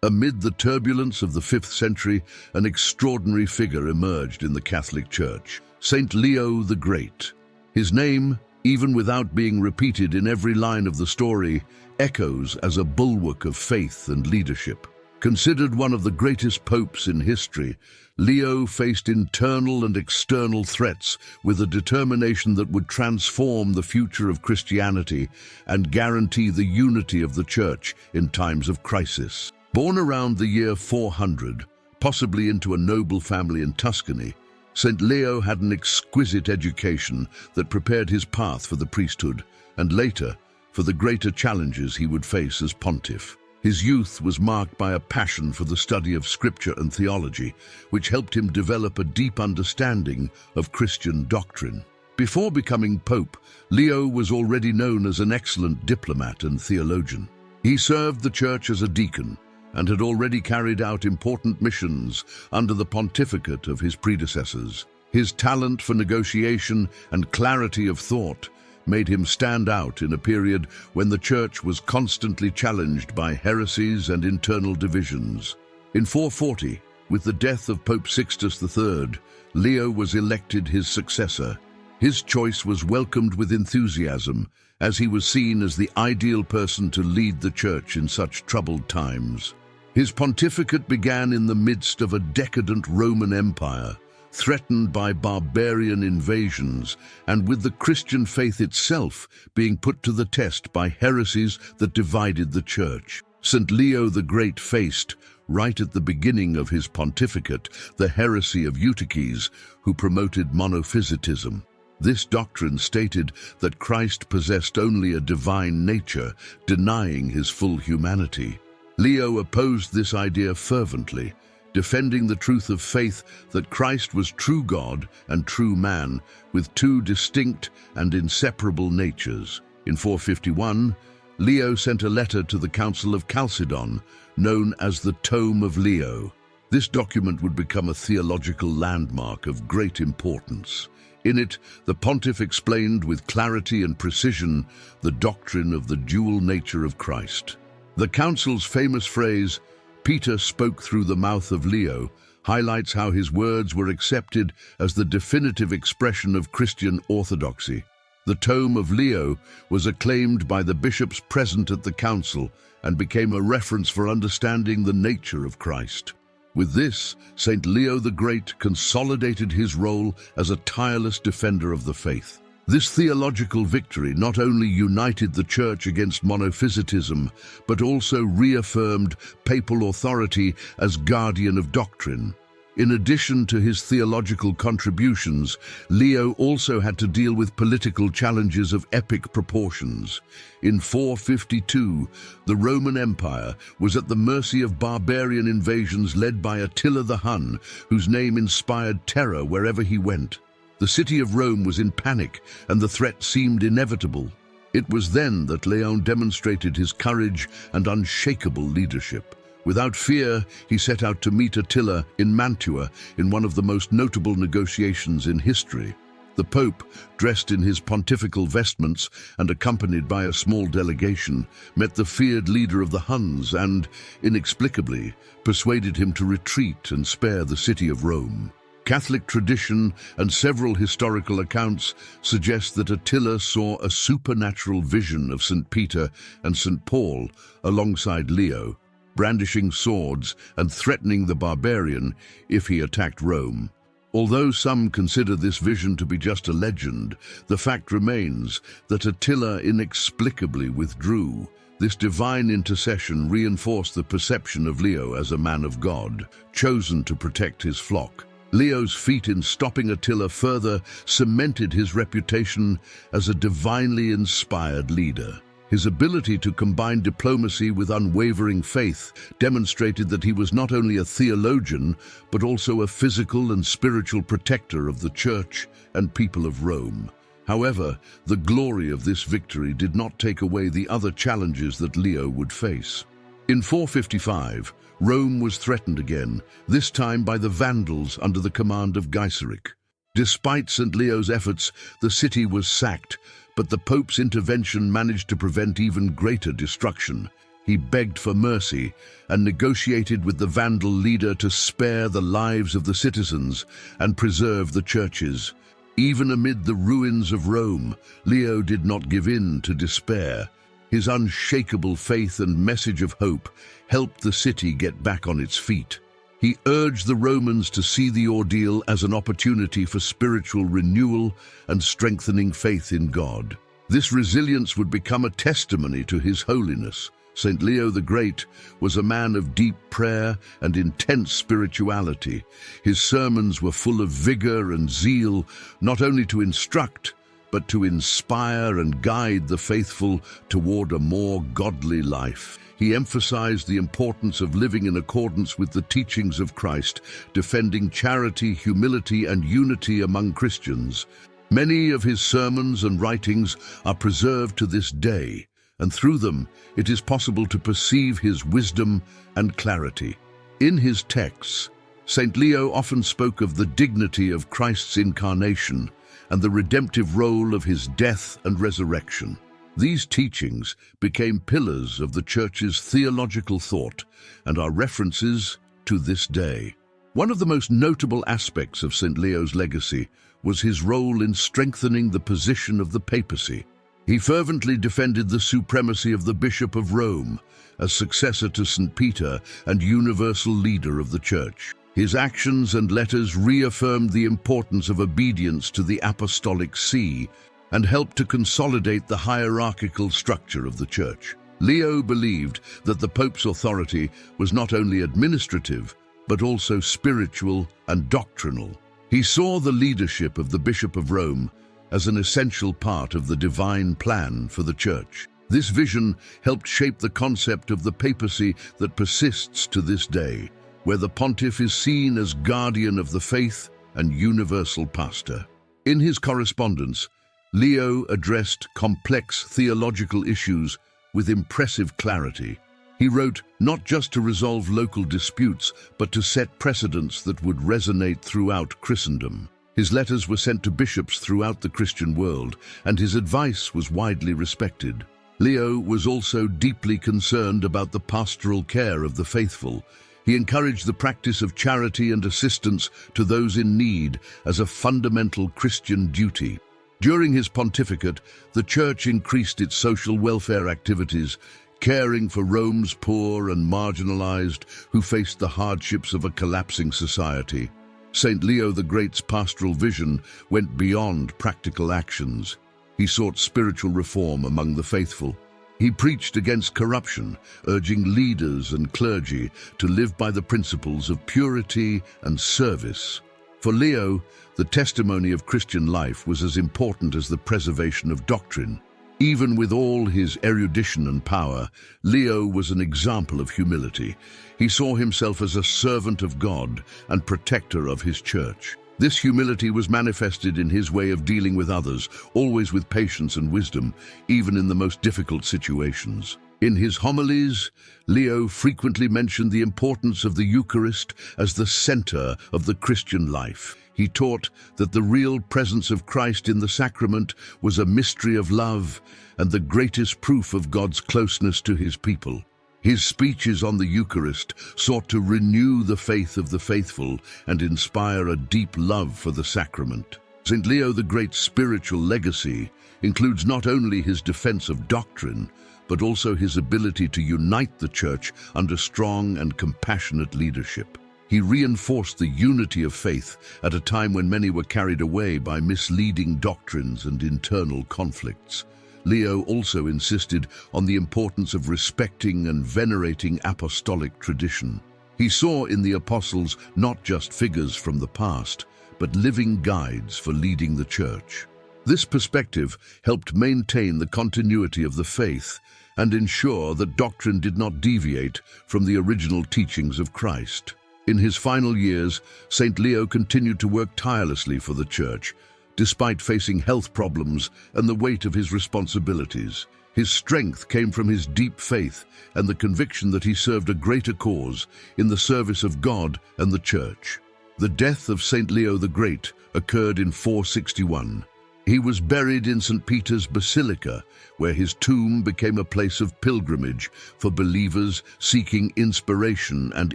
Amid the turbulence of the 5th century, an extraordinary figure emerged in the Catholic Church, Saint Leo the Great. His name, even without being repeated in every line of the story, echoes as a bulwark of faith and leadership. Considered one of the greatest popes in history, Leo faced internal and external threats with a determination that would transform the future of Christianity and guarantee the unity of the Church in times of crisis. Born around the year 400, possibly into a noble family in Tuscany, St. Leo had an exquisite education that prepared his path for the priesthood and later for the greater challenges he would face as pontiff. His youth was marked by a passion for the study of scripture and theology, which helped him develop a deep understanding of Christian doctrine. Before becoming pope, Leo was already known as an excellent diplomat and theologian. He served the church as a deacon and had already carried out important missions under the pontificate of his predecessors. His talent for negotiation and clarity of thought made him stand out in a period when the Church was constantly challenged by heresies and internal divisions. In 440, with the death of Pope Sixtus III, Leo was elected his successor. His choice was welcomed with enthusiasm, as he was seen as the ideal person to lead the Church in such troubled times. His pontificate began in the midst of a decadent Roman Empire, threatened by barbarian invasions, and with the Christian faith itself being put to the test by heresies that divided the Church. St. Leo the Great faced, right at the beginning of his pontificate, the heresy of Eutyches, who promoted monophysitism. This doctrine stated that Christ possessed only a divine nature, denying his full humanity. Leo opposed this idea fervently, defending the truth of faith that Christ was true God and true man, with two distinct and inseparable natures. In 451, Leo sent a letter to the Council of Chalcedon, known as the Tome of Leo. This document would become a theological landmark of great importance. In it, the pontiff explained with clarity and precision the doctrine of the dual nature of Christ. The council's famous phrase, "Peter spoke through the mouth of Leo," highlights how his words were accepted as the definitive expression of Christian orthodoxy. The Tome of Leo was acclaimed by the bishops present at the council and became a reference for understanding the nature of Christ. With this, St. Leo the Great consolidated his role as a tireless defender of the faith. This theological victory not only united the Church against monophysitism, but also reaffirmed papal authority as guardian of doctrine. In addition to his theological contributions, Leo also had to deal with political challenges of epic proportions. In 452, the Roman Empire was at the mercy of barbarian invasions led by Attila the Hun, whose name inspired terror wherever he went. The city of Rome was in panic, and the threat seemed inevitable. It was then that Leon demonstrated his courage and unshakable leadership. Without fear, he set out to meet Attila in Mantua in one of the most notable negotiations in history. The Pope, dressed in his pontifical vestments and accompanied by a small delegation, met the feared leader of the Huns and, inexplicably, persuaded him to retreat and spare the city of Rome. Catholic tradition and several historical accounts suggest that Attila saw a supernatural vision of St. Peter and St. Paul alongside Leo, brandishing swords and threatening the barbarian if he attacked Rome. Although some consider this vision to be just a legend, the fact remains that Attila inexplicably withdrew. This divine intercession reinforced the perception of Leo as a man of God, chosen to protect his flock. Leo's feat in stopping Attila further cemented his reputation as a divinely inspired leader. His ability to combine diplomacy with unwavering faith demonstrated that he was not only a theologian, but also a physical and spiritual protector of the Church and people of Rome. However, the glory of this victory did not take away the other challenges that Leo would face. In 455, Rome was threatened again, this time by the Vandals under the command of Gaiseric. Despite St. Leo's efforts, the city was sacked, but the Pope's intervention managed to prevent even greater destruction. He begged for mercy and negotiated with the Vandal leader to spare the lives of the citizens and preserve the churches. Even amid the ruins of Rome, Leo did not give in to despair. His unshakable faith and message of hope helped the city get back on its feet. He urged the Romans to see the ordeal as an opportunity for spiritual renewal and strengthening faith in God. This resilience would become a testimony to his holiness. St. Leo the Great was a man of deep prayer and intense spirituality. His sermons were full of vigor and zeal, not only to instruct, but to inspire and guide the faithful toward a more godly life. He emphasized the importance of living in accordance with the teachings of Christ, defending charity, humility, and unity among Christians. Many of his sermons and writings are preserved to this day, and through them it is possible to perceive his wisdom and clarity. In his texts, St. Leo often spoke of the dignity of Christ's incarnation and the redemptive role of his death and resurrection. These teachings became pillars of the Church's theological thought and are references to this day. One of the most notable aspects of St. Leo's legacy was his role in strengthening the position of the papacy. He fervently defended the supremacy of the Bishop of Rome as successor to St. Peter and universal leader of the Church. His actions and letters reaffirmed the importance of obedience to the Apostolic See and helped to consolidate the hierarchical structure of the Church. Leo believed that the Pope's authority was not only administrative, but also spiritual and doctrinal. He saw the leadership of the Bishop of Rome as an essential part of the divine plan for the Church. This vision helped shape the concept of the papacy that persists to this day, where the pontiff is seen as guardian of the faith and universal pastor. In his correspondence, Leo addressed complex theological issues with impressive clarity. He wrote not just to resolve local disputes, but to set precedents that would resonate throughout Christendom. His letters were sent to bishops throughout the Christian world, and his advice was widely respected. Leo was also deeply concerned about the pastoral care of the faithful. He encouraged the practice of charity and assistance to those in need as a fundamental Christian duty. During his pontificate, the Church increased its social welfare activities, caring for Rome's poor and marginalized who faced the hardships of a collapsing society. St. Leo the Great's pastoral vision went beyond practical actions. He sought spiritual reform among the faithful. He preached against corruption, urging leaders and clergy to live by the principles of purity and service. For Leo, the testimony of Christian life was as important as the preservation of doctrine. Even with all his erudition and power, Leo was an example of humility. He saw himself as a servant of God and protector of his Church. This humility was manifested in his way of dealing with others, always with patience and wisdom, even in the most difficult situations. In his homilies, Leo frequently mentioned the importance of the Eucharist as the center of the Christian life. He taught that the real presence of Christ in the sacrament was a mystery of love and the greatest proof of God's closeness to his people. His speeches on the Eucharist sought to renew the faith of the faithful and inspire a deep love for the sacrament. St. Leo the Great's spiritual legacy includes not only his defense of doctrine, but also his ability to unite the Church under strong and compassionate leadership. He reinforced the unity of faith at a time when many were carried away by misleading doctrines and internal conflicts. Leo also insisted on the importance of respecting and venerating apostolic tradition. He saw in the apostles not just figures from the past, but living guides for leading the Church. This perspective helped maintain the continuity of the faith and ensure that doctrine did not deviate from the original teachings of Christ. In his final years, St. Leo continued to work tirelessly for the Church, despite facing health problems and the weight of his responsibilities. His strength came from his deep faith and the conviction that he served a greater cause in the service of God and the Church. The death of St. Leo the Great occurred in 461. He was buried in St. Peter's Basilica, where his tomb became a place of pilgrimage for believers seeking inspiration and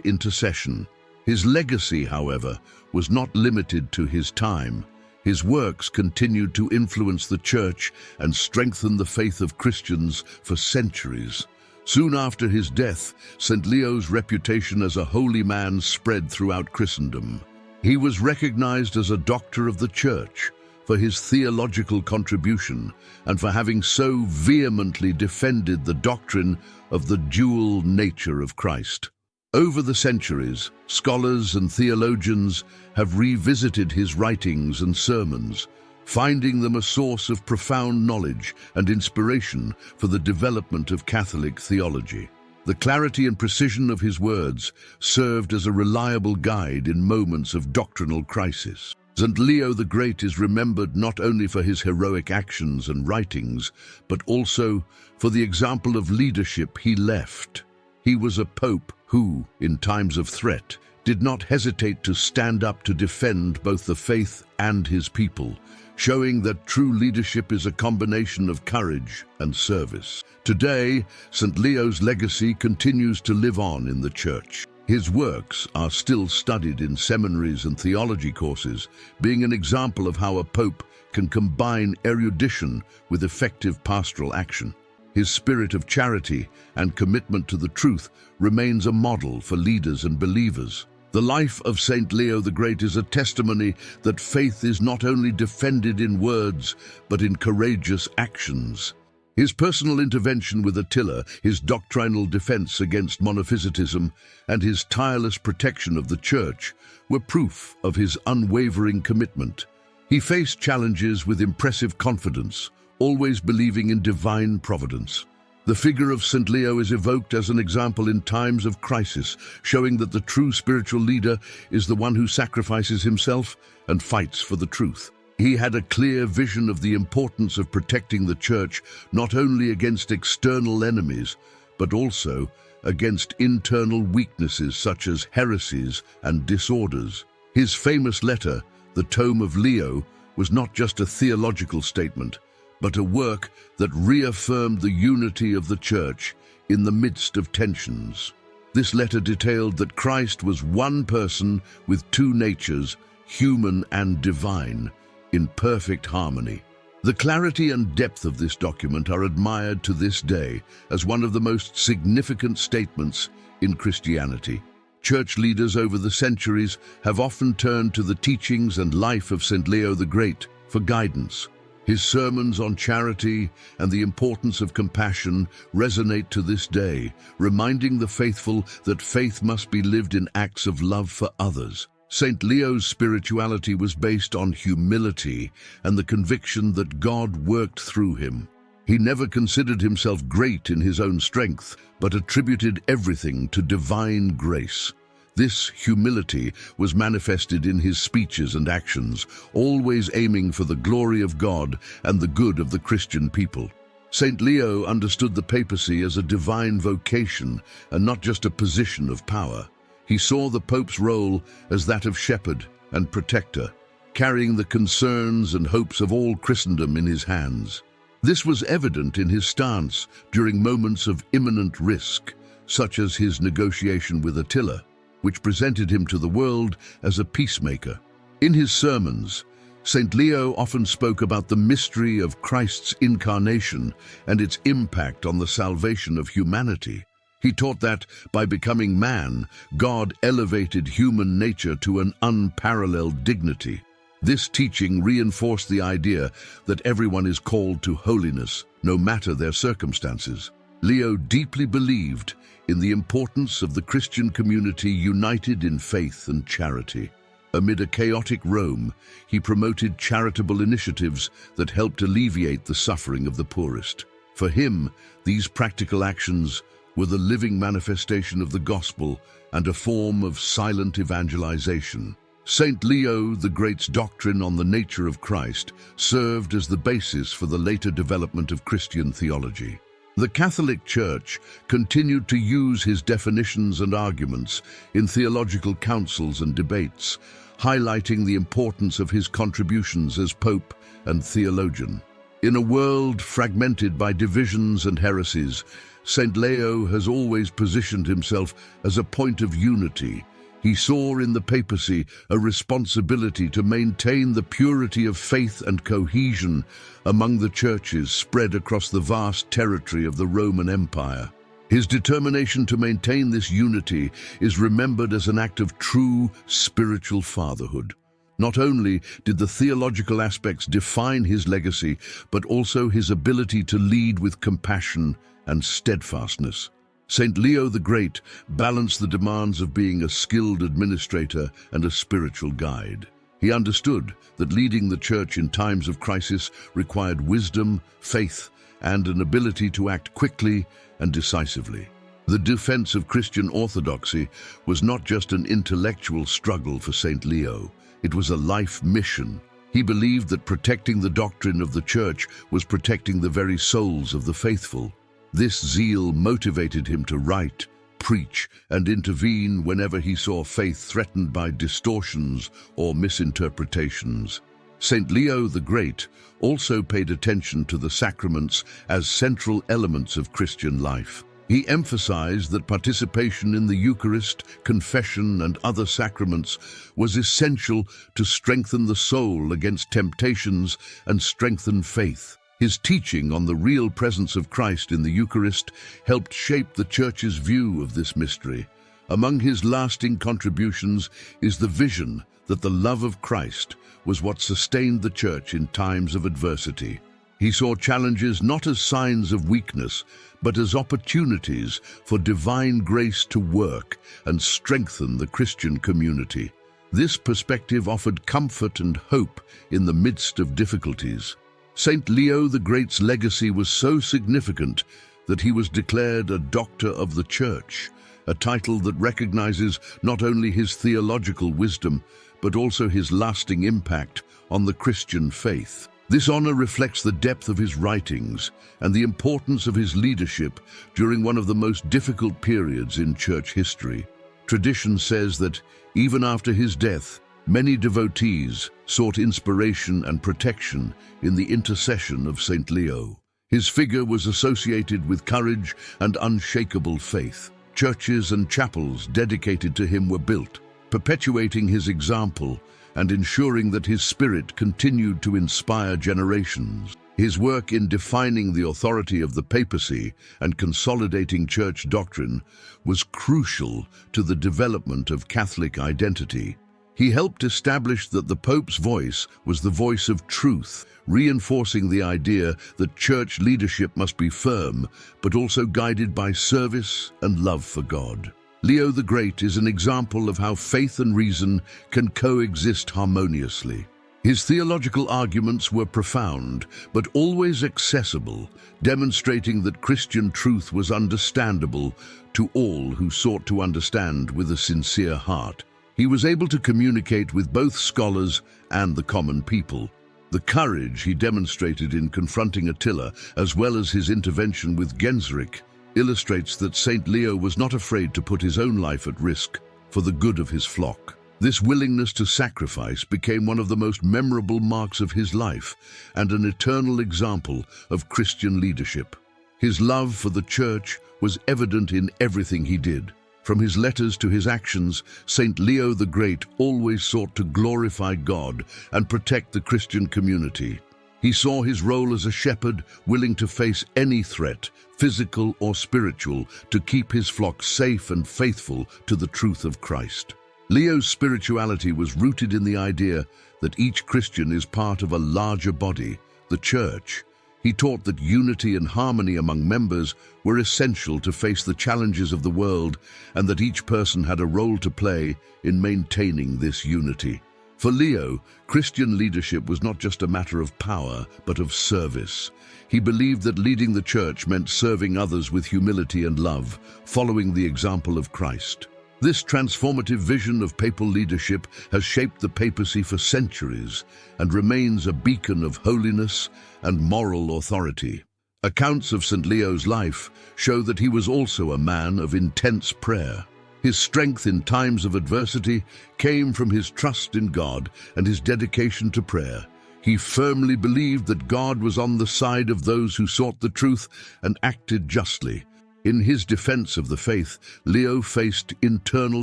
intercession. His legacy, however, was not limited to his time. His works continued to influence the Church and strengthen the faith of Christians for centuries. Soon after his death, St. Leo's reputation as a holy man spread throughout Christendom. He was recognized as a doctor of the Church for his theological contribution and for having so vehemently defended the doctrine of the dual nature of Christ. Over the centuries, scholars and theologians have revisited his writings and sermons, finding them a source of profound knowledge and inspiration for the development of Catholic theology. The clarity and precision of his words served as a reliable guide in moments of doctrinal crisis. St. Leo the Great is remembered not only for his heroic actions and writings, but also for the example of leadership he left. He was a pope who, in times of threat, did not hesitate to stand up to defend both the faith and his people, showing that true leadership is a combination of courage and service. Today, St. Leo's legacy continues to live on in the Church. His works are still studied in seminaries and theology courses, being an example of how a pope can combine erudition with effective pastoral action. His spirit of charity and commitment to the truth remains a model for leaders and believers. The life of St. Leo the Great is a testimony that faith is not only defended in words, but in courageous actions. His personal intervention with Attila, his doctrinal defense against monophysitism, and his tireless protection of the Church were proof of his unwavering commitment. He faced challenges with impressive confidence, always believing in divine providence. The figure of St. Leo is evoked as an example in times of crisis, showing that the true spiritual leader is the one who sacrifices himself and fights for the truth. He had a clear vision of the importance of protecting the Church not only against external enemies, but also against internal weaknesses such as heresies and disorders. His famous letter, the Tome of Leo, was not just a theological statement, but a work that reaffirmed the unity of the Church in the midst of tensions. This letter detailed that Christ was one person with two natures, human and divine, in perfect harmony. The clarity and depth of this document are admired to this day as one of the most significant statements in Christianity. Church leaders over the centuries have often turned to the teachings and life of St. Leo the Great for guidance. His sermons on charity and the importance of compassion resonate to this day, reminding the faithful that faith must be lived in acts of love for others. St. Leo's spirituality was based on humility and the conviction that God worked through him. He never considered himself great in his own strength, but attributed everything to divine grace. This humility was manifested in his speeches and actions, always aiming for the glory of God and the good of the Christian people. St. Leo understood the papacy as a divine vocation and not just a position of power. He saw the Pope's role as that of shepherd and protector, carrying the concerns and hopes of all Christendom in his hands. This was evident in his stance during moments of imminent risk, such as his negotiation with Attila, which presented him to the world as a peacemaker. In his sermons, St. Leo often spoke about the mystery of Christ's incarnation and its impact on the salvation of humanity. He taught that, by becoming man, God elevated human nature to an unparalleled dignity. This teaching reinforced the idea that everyone is called to holiness, no matter their circumstances. Leo deeply believed in the importance of the Christian community united in faith and charity. Amid a chaotic Rome, he promoted charitable initiatives that helped alleviate the suffering of the poorest. For him, these practical actions were the living manifestation of the gospel and a form of silent evangelization. St. Leo the Great's doctrine on the nature of Christ served as the basis for the later development of Christian theology. The Catholic Church continued to use his definitions and arguments in theological councils and debates, highlighting the importance of his contributions as Pope and theologian. In a world fragmented by divisions and heresies, Saint Leo has always positioned himself as a point of unity. He saw in the papacy a responsibility to maintain the purity of faith and cohesion among the churches spread across the vast territory of the Roman Empire. His determination to maintain this unity is remembered as an act of true spiritual fatherhood. Not only did the theological aspects define his legacy, but also his ability to lead with compassion and steadfastness. Saint Leo the Great balanced the demands of being a skilled administrator and a spiritual guide. He understood that leading the church in times of crisis required wisdom, faith, and an ability to act quickly and decisively. The defense of Christian orthodoxy was not just an intellectual struggle for Saint Leo, it was a life mission. He believed that protecting the doctrine of the church was protecting the very souls of the faithful. This zeal motivated him to write, preach, and intervene whenever he saw faith threatened by distortions or misinterpretations. Saint Leo the Great also paid attention to the sacraments as central elements of Christian life. He emphasized that participation in the Eucharist, confession, and other sacraments was essential to strengthen the soul against temptations and strengthen faith. His teaching on the real presence of Christ in the Eucharist helped shape the Church's view of this mystery. Among his lasting contributions is the vision that the love of Christ was what sustained the Church in times of adversity. He saw challenges not as signs of weakness, but as opportunities for divine grace to work and strengthen the Christian community. This perspective offered comfort and hope in the midst of difficulties. Saint Leo the Great's legacy was so significant that he was declared a Doctor of the Church, a title that recognizes not only his theological wisdom, but also his lasting impact on the Christian faith. This honor reflects the depth of his writings and the importance of his leadership during one of the most difficult periods in church history. Tradition says that, even after his death, many devotees sought inspiration and protection in the intercession of Saint Leo. His figure was associated with courage and unshakable faith. Churches and chapels dedicated to him were built, perpetuating his example and ensuring that his spirit continued to inspire generations. His work in defining the authority of the papacy and consolidating church doctrine was crucial to the development of Catholic identity. He helped establish that the Pope's voice was the voice of truth, reinforcing the idea that church leadership must be firm, but also guided by service and love for God. Leo the Great is an example of how faith and reason can coexist harmoniously. His theological arguments were profound, but always accessible, demonstrating that Christian truth was understandable to all who sought to understand with a sincere heart. He was able to communicate with both scholars and the common people. The courage he demonstrated in confronting Attila, as well as his intervention with Genseric, illustrates that Saint Leo was not afraid to put his own life at risk for the good of his flock. This willingness to sacrifice became one of the most memorable marks of his life and an eternal example of Christian leadership. His love for the Church was evident in everything he did. From his letters to his actions, Saint Leo the Great always sought to glorify God and protect the Christian community. He saw his role as a shepherd, willing to face any threat, physical or spiritual, to keep his flock safe and faithful to the truth of Christ. Leo's spirituality was rooted in the idea that each Christian is part of a larger body, the Church. He taught that unity and harmony among members were essential to face the challenges of the world, and that each person had a role to play in maintaining this unity. For Leo, Christian leadership was not just a matter of power, but of service. He believed that leading the Church meant serving others with humility and love, following the example of Christ. This transformative vision of papal leadership has shaped the papacy for centuries and remains a beacon of holiness and moral authority. Accounts of St. Leo's life show that he was also a man of intense prayer. His strength in times of adversity came from his trust in God and his dedication to prayer. He firmly believed that God was on the side of those who sought the truth and acted justly. In his defense of the faith, Leo faced internal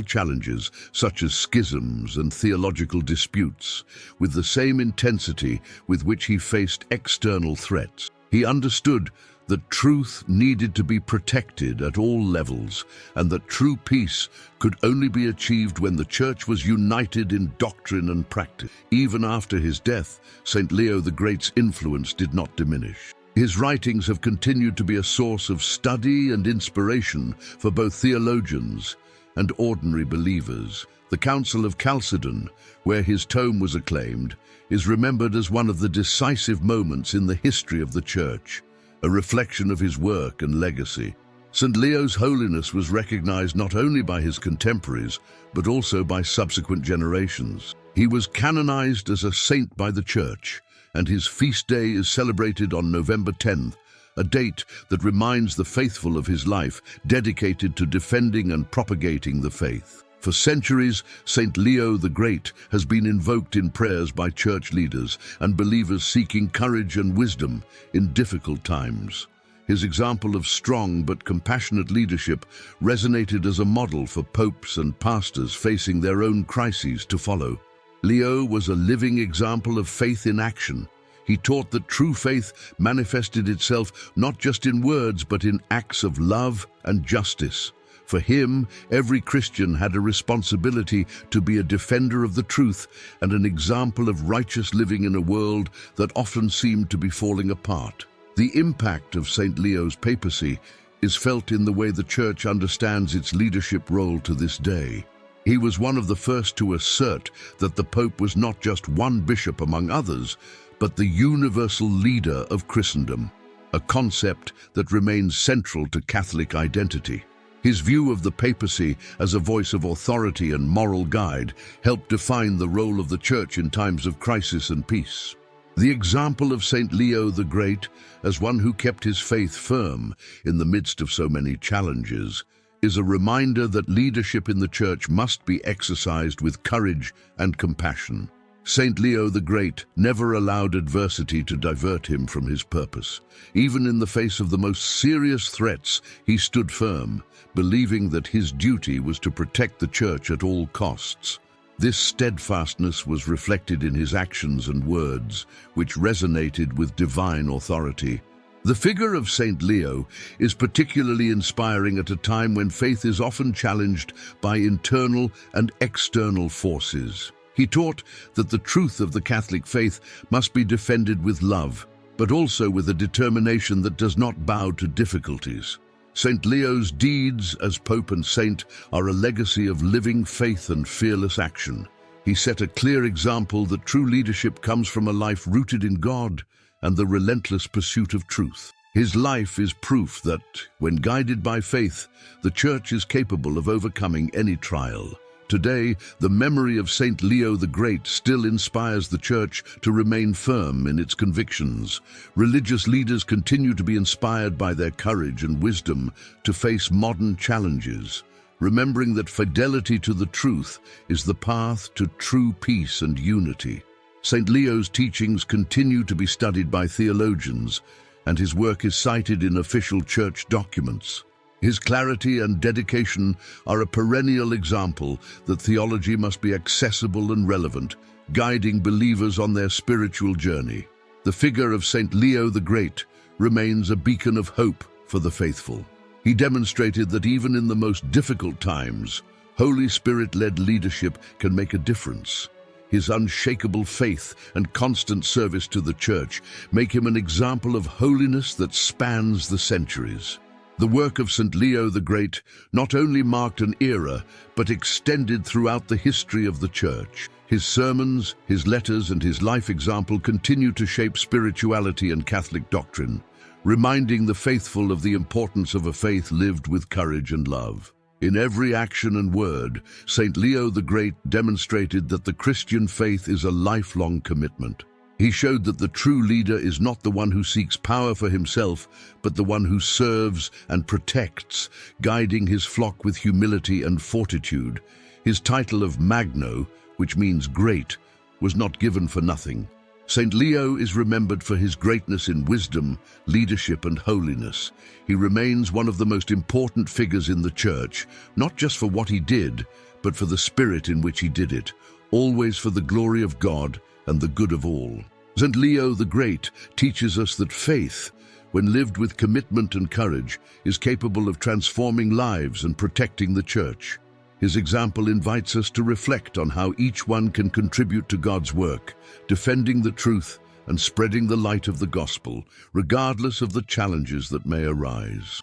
challenges such as schisms and theological disputes, with the same intensity with which he faced external threats. He understood that truth needed to be protected at all levels, and that true peace could only be achieved when the Church was united in doctrine and practice. Even after his death, St. Leo the Great's influence did not diminish. His writings have continued to be a source of study and inspiration for both theologians and ordinary believers. The Council of Chalcedon, where his tome was acclaimed, is remembered as one of the decisive moments in the history of the Church, a reflection of his work and legacy. St. Leo's holiness was recognized not only by his contemporaries, but also by subsequent generations. He was canonized as a saint by the Church, and his feast day is celebrated on November 10th, a date that reminds the faithful of his life dedicated to defending and propagating the faith. For centuries, St. Leo the Great has been invoked in prayers by church leaders and believers seeking courage and wisdom in difficult times. His example of strong but compassionate leadership resonated as a model for popes and pastors facing their own crises to follow. Leo was a living example of faith in action. He taught that true faith manifested itself not just in words but in acts of love and justice. For him, every Christian had a responsibility to be a defender of the truth and an example of righteous living in a world that often seemed to be falling apart. The impact of St. Leo's papacy is felt in the way the Church understands its leadership role to this day. He was one of the first to assert that the Pope was not just one bishop among others, but the universal leader of Christendom, a concept that remains central to Catholic identity. His view of the papacy as a voice of authority and moral guide helped define the role of the Church in times of crisis and peace. The example of St. Leo the Great, as one who kept his faith firm in the midst of so many challenges, is a reminder that leadership in the Church must be exercised with courage and compassion. St. Leo the Great never allowed adversity to divert him from his purpose. Even in the face of the most serious threats, he stood firm, believing that his duty was to protect the Church at all costs. This steadfastness was reflected in his actions and words, which resonated with divine authority. The figure of St. Leo is particularly inspiring at a time when faith is often challenged by internal and external forces. He taught that the truth of the Catholic faith must be defended with love, but also with a determination that does not bow to difficulties. St. Leo's deeds as Pope and Saint are a legacy of living faith and fearless action. He set a clear example that true leadership comes from a life rooted in God and the relentless pursuit of truth. His life is proof that, when guided by faith, the Church is capable of overcoming any trial. Today, the memory of St. Leo the Great still inspires the Church to remain firm in its convictions. Religious leaders continue to be inspired by their courage and wisdom to face modern challenges, remembering that fidelity to the truth is the path to true peace and unity. St. Leo's teachings continue to be studied by theologians, and his work is cited in official Church documents. His clarity and dedication are a perennial example that theology must be accessible and relevant, guiding believers on their spiritual journey. The figure of St. Leo the Great remains a beacon of hope for the faithful. He demonstrated that even in the most difficult times, Holy Spirit-led leadership can make a difference. His unshakable faith and constant service to the Church make him an example of holiness that spans the centuries. The work of St. Leo the Great not only marked an era, but extended throughout the history of the Church. His sermons, his letters, and his life example continue to shape spirituality and Catholic doctrine, reminding the faithful of the importance of a faith lived with courage and love. In every action and word, St. Leo the Great demonstrated that the Christian faith is a lifelong commitment. He showed that the true leader is not the one who seeks power for himself, but the one who serves and protects, guiding his flock with humility and fortitude. His title of Magno, which means great, was not given for nothing. Saint Leo is remembered for his greatness in wisdom, leadership, and holiness. He remains one of the most important figures in the Church, not just for what he did, but for the spirit in which he did it, always for the glory of God and the good of all. Saint Leo the Great teaches us that faith, when lived with commitment and courage, is capable of transforming lives and protecting the Church. His example invites us to reflect on how each one can contribute to God's work, defending the truth and spreading the light of the gospel, regardless of the challenges that may arise.